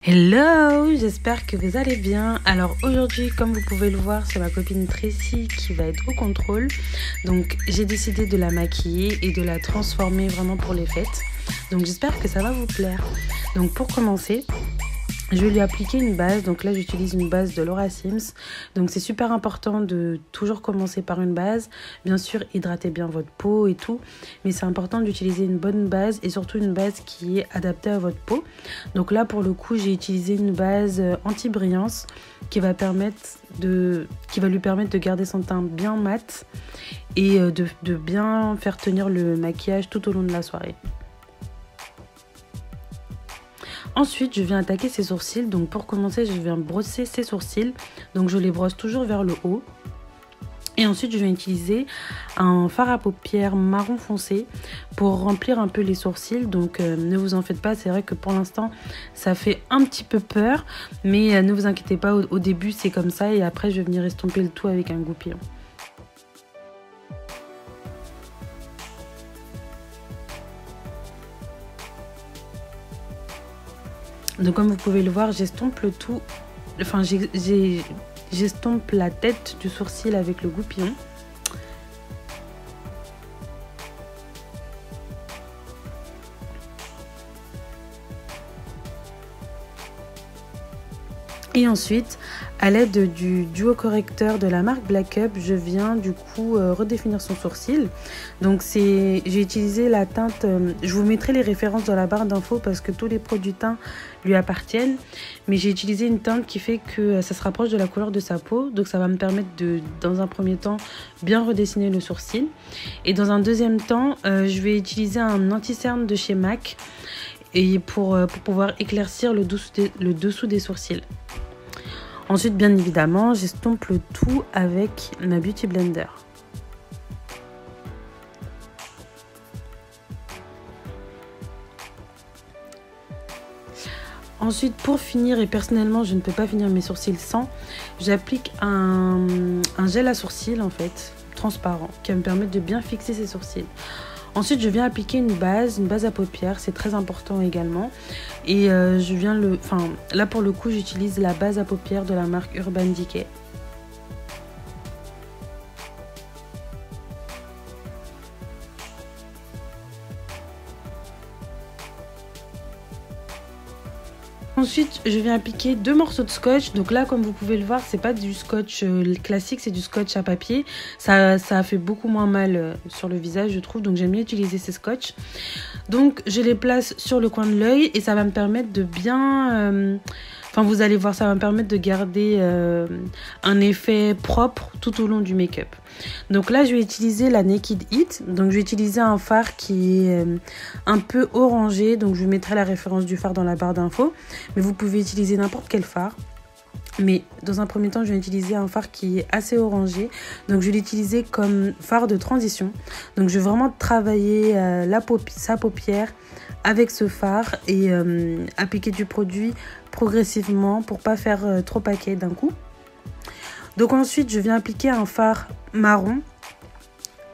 Hello, j'espère que vous allez bien. Alors aujourd'hui, comme vous pouvez le voir, c'est ma copine Tracy qui va être au contrôle. Donc j'ai décidé de la maquiller et de la transformer vraiment pour les fêtes. Donc j'espère que ça va vous plaire. Donc pour commencer, je vais lui appliquer une base. Donc là, j'utilise une base de Laura Sims. Donc c'est super important de toujours commencer par une base. Bien sûr, hydratez bien votre peau et tout. Mais c'est important d'utiliser une bonne base et surtout une base qui est adaptée à votre peau. Donc là, pour le coup, j'ai utilisé une base anti-brillance qui va lui permettre de garder son teint bien mat et de bien faire tenir le maquillage tout au long de la soirée. Ensuite, je viens attaquer ses sourcils. Donc pour commencer, je viens brosser ses sourcils. Donc je les brosse toujours vers le haut. Et ensuite, je viens utiliser un fard à paupières marron foncé pour remplir un peu les sourcils. Donc ne vous en faites pas, c'est vrai que pour l'instant, ça fait un petit peu peur. Mais ne vous inquiétez pas, au début, c'est comme ça. Et après, je vais venir estomper le tout avec un goupillon. Donc comme vous pouvez le voir, j'estompe le tout, enfin j'estompe la tête du sourcil avec le goupillon. Et ensuite, à l'aide du duo correcteur de la marque Black Up, je viens du coup redéfinir son sourcil. Donc j'ai utilisé la teinte, je vous mettrai les références dans la barre d'infos parce que tous les produits teints lui appartiennent. Mais j'ai utilisé une teinte qui fait que ça se rapproche de la couleur de sa peau. Donc ça va me permettre de, dans un premier temps, bien redessiner le sourcil. Et dans un deuxième temps, je vais utiliser un anti-cerne de chez MAC et pour pouvoir éclaircir le dessous des sourcils. Ensuite, bien évidemment, j'estompe le tout avec ma Beauty Blender. Ensuite, pour finir, et personnellement, je ne peux pas finir mes sourcils sans, j'applique un gel à sourcils, en fait, transparent, qui va me permettre de bien fixer ses sourcils. Ensuite, je viens appliquer une base à paupières, c'est très important également. Et là pour le coup, j'utilise la base à paupières de la marque Urban Decay. Ensuite, je viens appliquer 2 morceaux de scotch. Donc là, comme vous pouvez le voir, c'est pas du scotch classique, c'est du scotch à papier. Ça a fait beaucoup moins mal sur le visage, je trouve. Donc j'aime bien utiliser ces scotch. Donc je les place sur le coin de l'œil et ça va me permettre de bien... vous allez voir, ça va me permettre de garder un effet propre tout au long du make-up. Donc là, je vais utiliser la Naked Heat. Donc je vais utiliser un fard qui est un peu orangé. Donc je vous mettrai la référence du fard dans la barre d'infos. Mais vous pouvez utiliser n'importe quel fard. Mais dans un premier temps, je vais utiliser un fard qui est assez orangé. Donc je vais l'utiliser comme fard de transition. Donc je vais vraiment travailler sa paupière avec ce fard et appliquer du produit progressivement pour pas faire trop paquet d'un coup. Donc ensuite, je viens appliquer un fard marron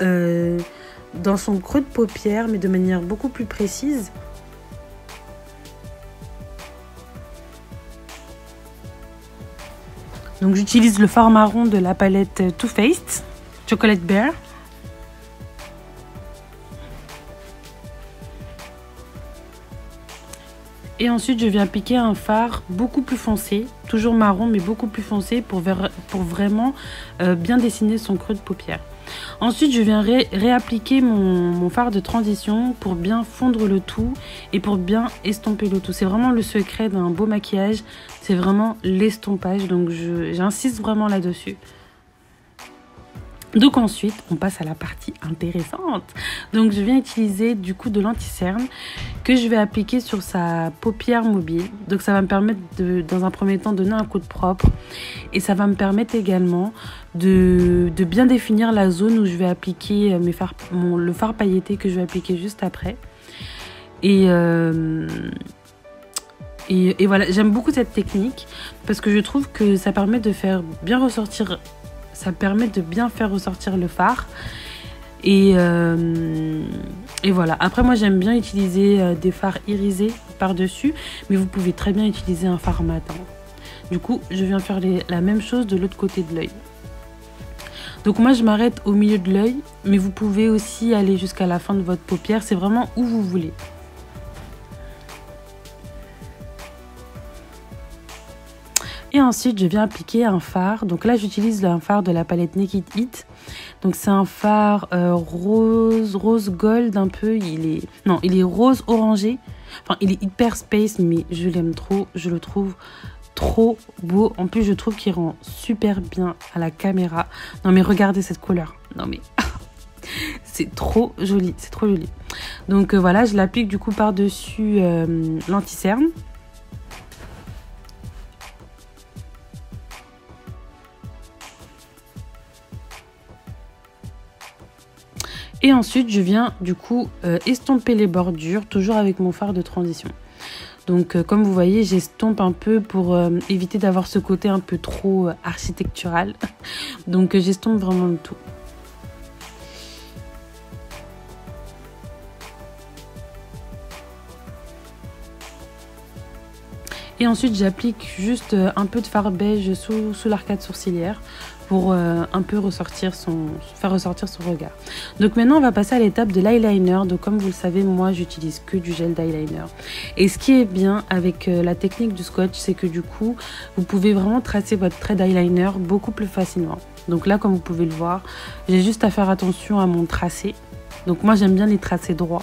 dans son creux de paupière, mais de manière beaucoup plus précise. Donc j'utilise le fard marron de la palette Too Faced Chocolate Bear. Et ensuite, je viens appliquer un fard beaucoup plus foncé, toujours marron, mais beaucoup plus foncé pour vraiment bien dessiner son creux de paupière. Ensuite, je viens réappliquer mon fard de transition pour bien fondre le tout et pour bien estomper le tout. C'est vraiment le secret d'un beau maquillage, c'est vraiment l'estompage, donc j'insiste vraiment là-dessus. Donc ensuite, on passe à la partie intéressante. Donc je viens utiliser du coup de l'anti-cerne que je vais appliquer sur sa paupière mobile. Donc ça va me permettre dans un premier temps, de donner un coup de propre. Et ça va me permettre également de bien définir la zone où je vais appliquer le fard pailleté que je vais appliquer juste après. Et voilà, j'aime beaucoup cette technique parce que je trouve que ça permet de faire bien ressortir... Ça permet de bien faire ressortir le fard Et voilà. Après, moi, j'aime bien utiliser des fards irisés par-dessus, mais vous pouvez très bien utiliser un fard mat, hein. Du coup, je viens faire la même chose de l'autre côté de l'œil. Donc moi, je m'arrête au milieu de l'œil, mais vous pouvez aussi aller jusqu'à la fin de votre paupière. C'est vraiment où vous voulez. Et ensuite, je viens appliquer un fard. Donc là, j'utilise un fard de la palette Naked Heat. Donc c'est un fard rose gold un peu. Il est rose orangé. Enfin, il est hyper space, mais je l'aime trop. Je le trouve trop beau. En plus, je trouve qu'il rend super bien à la caméra. Non mais regardez cette couleur. Non mais c'est trop joli. C'est trop joli. Donc voilà, je l'applique du coup par-dessus l'anti-cerne. Et ensuite, je viens du coup estomper les bordures, toujours avec mon fard de transition. Donc comme vous voyez, j'estompe un peu pour éviter d'avoir ce côté un peu trop architectural. Donc j'estompe vraiment le tout. Et ensuite, j'applique juste un peu de fard beige sous l'arcade sourcilière pour un peu faire ressortir son regard. Donc maintenant, on va passer à l'étape de l'eyeliner. Donc comme vous le savez, moi, j'utilise que du gel d'eyeliner. Et ce qui est bien avec la technique du scotch, c'est que du coup, vous pouvez vraiment tracer votre trait d'eyeliner beaucoup plus facilement. Donc là, comme vous pouvez le voir, j'ai juste à faire attention à mon tracé. Donc moi j'aime bien les tracés droits,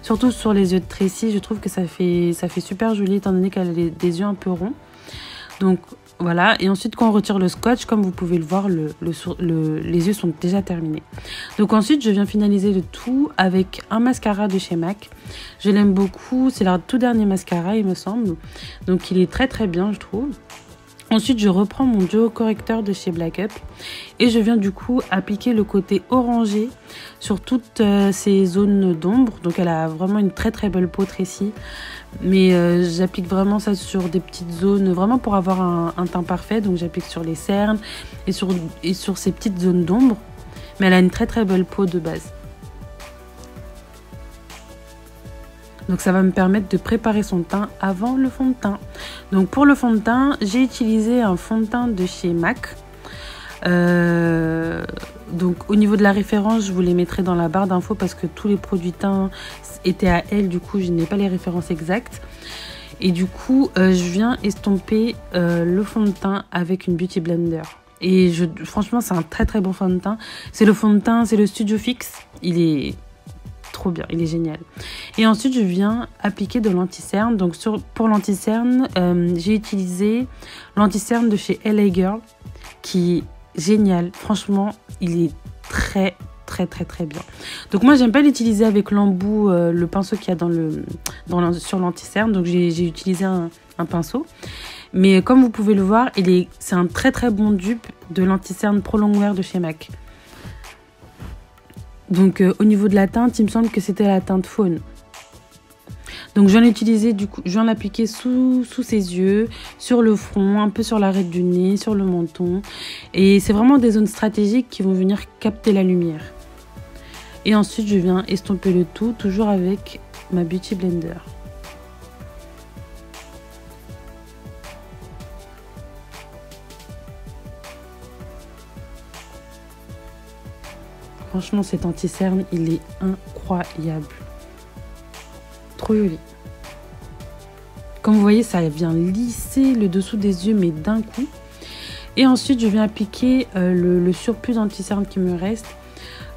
surtout sur les yeux de Tracy. Je trouve que ça fait super joli étant donné qu'elle a des yeux un peu ronds. Donc voilà, et ensuite quand on retire le scotch, comme vous pouvez le voir, les yeux sont déjà terminés. Donc ensuite je viens finaliser le tout avec un mascara de chez MAC. Je l'aime beaucoup, c'est leur tout dernier mascara il me semble. Donc il est très très bien je trouve. Ensuite, je reprends mon duo correcteur de chez Black Up et je viens du coup appliquer le côté orangé sur toutes ces zones d'ombre. Donc elle a vraiment une très très belle peau Tracy, mais j'applique vraiment ça sur des petites zones, vraiment pour avoir un teint parfait. Donc j'applique sur les cernes et sur ces petites zones d'ombre, mais elle a une très très belle peau de base. Donc ça va me permettre de préparer son teint avant le fond de teint. Donc pour le fond de teint, j'ai utilisé un fond de teint de chez MAC. Donc au niveau de la référence, je vous les mettrai dans la barre d'infos parce que tous les produits teints étaient à elle. Du coup, je n'ai pas les références exactes. Et du coup, je viens estomper le fond de teint avec une Beauty Blender. Et franchement, c'est un très très bon fond de teint. C'est le fond de teint, c'est le Studio Fix. Il est trop bien, il est génial. Et ensuite je viens appliquer de l'anti-cerne. Donc pour l'anti-cerne, j'ai utilisé l'anti-cerne de chez LA Girl qui est génial. Franchement, il est très très très très bien. Donc moi j'aime pas l'utiliser avec l'embout, le pinceau qu'il y a sur l'anti-cerne. Donc j'ai utilisé un pinceau. Mais comme vous pouvez le voir, c'est un très très bon dupe de l'anti-cerne Pro Longwear de chez MAC. Donc au niveau de la teinte, il me semble que c'était la teinte faune. Donc je viens l'utiliser, du coup, je viens l'appliquer sous ses yeux, sur le front, un peu sur l'arête du nez, sur le menton. Et c'est vraiment des zones stratégiques qui vont venir capter la lumière. Et ensuite, je viens estomper le tout, toujours avec ma Beauty Blender. Franchement, cet anti-cerne, il est incroyable. Trop joli. Comme vous voyez, ça vient lisser le dessous des yeux, mais d'un coup. Et ensuite, je viens appliquer le surplus d'anti-cerne qui me reste.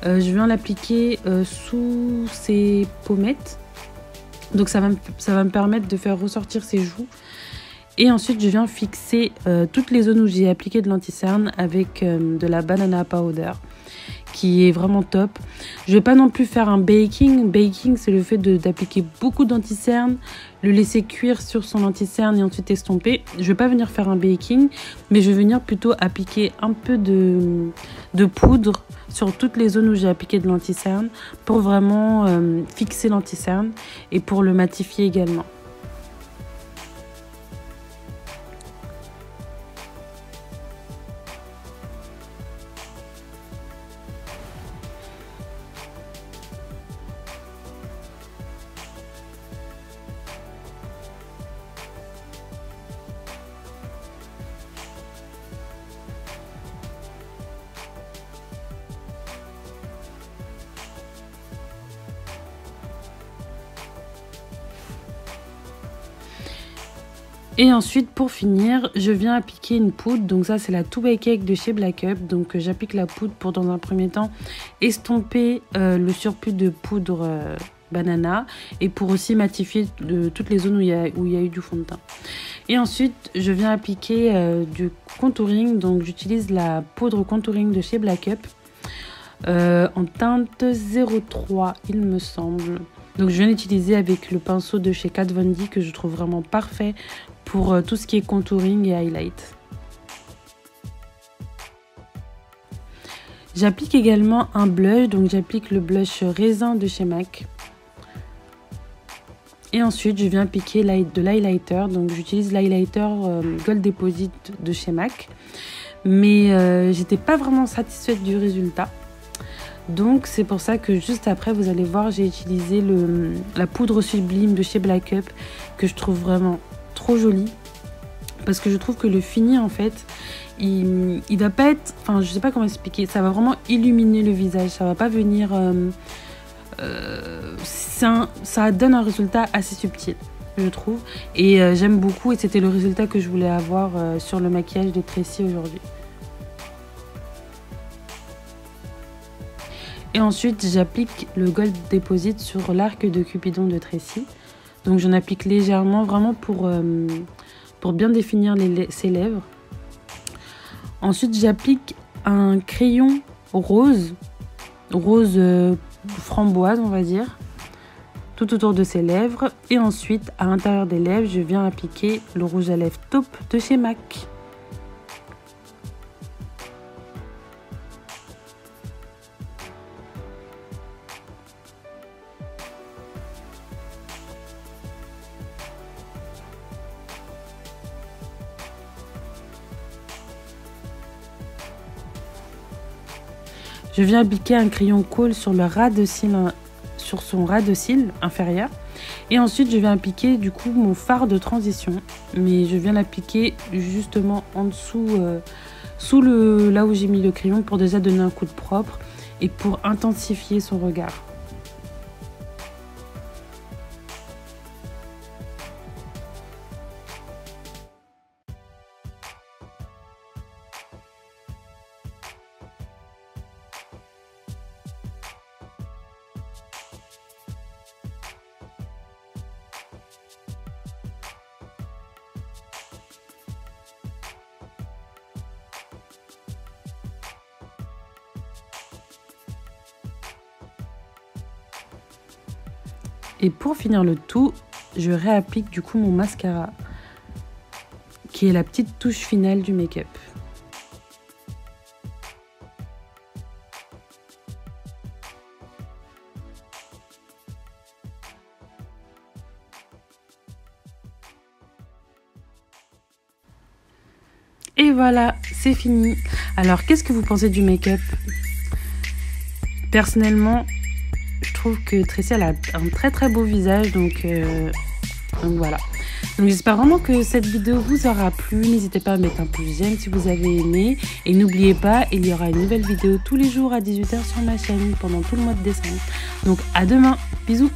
Je viens l'appliquer sous ses pommettes. Donc, ça va me permettre de faire ressortir ses joues. Et ensuite, je viens fixer toutes les zones où j'ai appliqué de l'anti-cerne avec de la banana powder, qui est vraiment top. Je vais pas non plus faire un baking. Baking, c'est le fait d'appliquer beaucoup d'anti-cerne, le laisser cuire sur son anti-cerne et ensuite estomper. Je vais pas venir faire un baking, mais je vais venir plutôt appliquer un peu de poudre sur toutes les zones où j'ai appliqué de l'anti-cerne pour vraiment fixer l'anti-cerne et pour le matifier également. Et ensuite, pour finir, je viens appliquer une poudre. Donc ça, c'est la 2 by Cake de chez Black Up. Donc j'applique la poudre pour, dans un premier temps, estomper le surplus de poudre banana et pour aussi matifier toutes les zones où il y a eu du fond de teint. Et ensuite, je viens appliquer du contouring. Donc j'utilise la poudre contouring de chez Black Up en teinte 03, il me semble. Donc je viens d'utiliser avec le pinceau de chez Kat Von D que je trouve vraiment parfait pour tout ce qui est contouring et highlight. J'applique également un blush, donc j'applique le blush raisin de chez MAC. Et ensuite je viens appliquer de l'highlighter, donc j'utilise l'highlighter Gold Deposit de chez MAC. Mais j'étais pas vraiment satisfaite du résultat. Donc c'est pour ça que juste après vous allez voir, j'ai utilisé la poudre sublime de chez Black Up que je trouve vraiment trop jolie, parce que je trouve que le fini en fait il va pas être, enfin je sais pas comment expliquer, ça va vraiment illuminer le visage, ça va pas venir ça donne un résultat assez subtil je trouve, et j'aime beaucoup, et c'était le résultat que je voulais avoir sur le maquillage de Tracy aujourd'hui. Et ensuite j'applique le Gold Deposit sur l'arc de Cupidon de Tracy. Donc j'en applique légèrement, vraiment pour bien définir ses lèvres. Ensuite j'applique un crayon rose framboise on va dire, tout autour de ses lèvres. Et ensuite à l'intérieur des lèvres je viens appliquer le rouge à lèvres taupe de chez MAC. Je viens appliquer un crayon colle sur le ras de cils, sur son ras de cils inférieur. Et ensuite, je viens appliquer du coup mon fard de transition. Mais je viens l'appliquer justement en dessous, là où j'ai mis le crayon, pour déjà donner un coup de propre et pour intensifier son regard. Et pour finir le tout, je réapplique du coup mon mascara, qui est la petite touche finale du make-up. Et voilà, c'est fini. Alors, qu'est-ce que vous pensez du make-up? Personnellement, je trouve que Tracy elle a un très très beau visage, donc voilà. Donc j'espère vraiment que cette vidéo vous aura plu. N'hésitez pas à mettre un pouce j'aime si vous avez aimé. Et n'oubliez pas, il y aura une nouvelle vidéo tous les jours à 18 h sur ma chaîne pendant tout le mois de décembre. Donc à demain, bisous.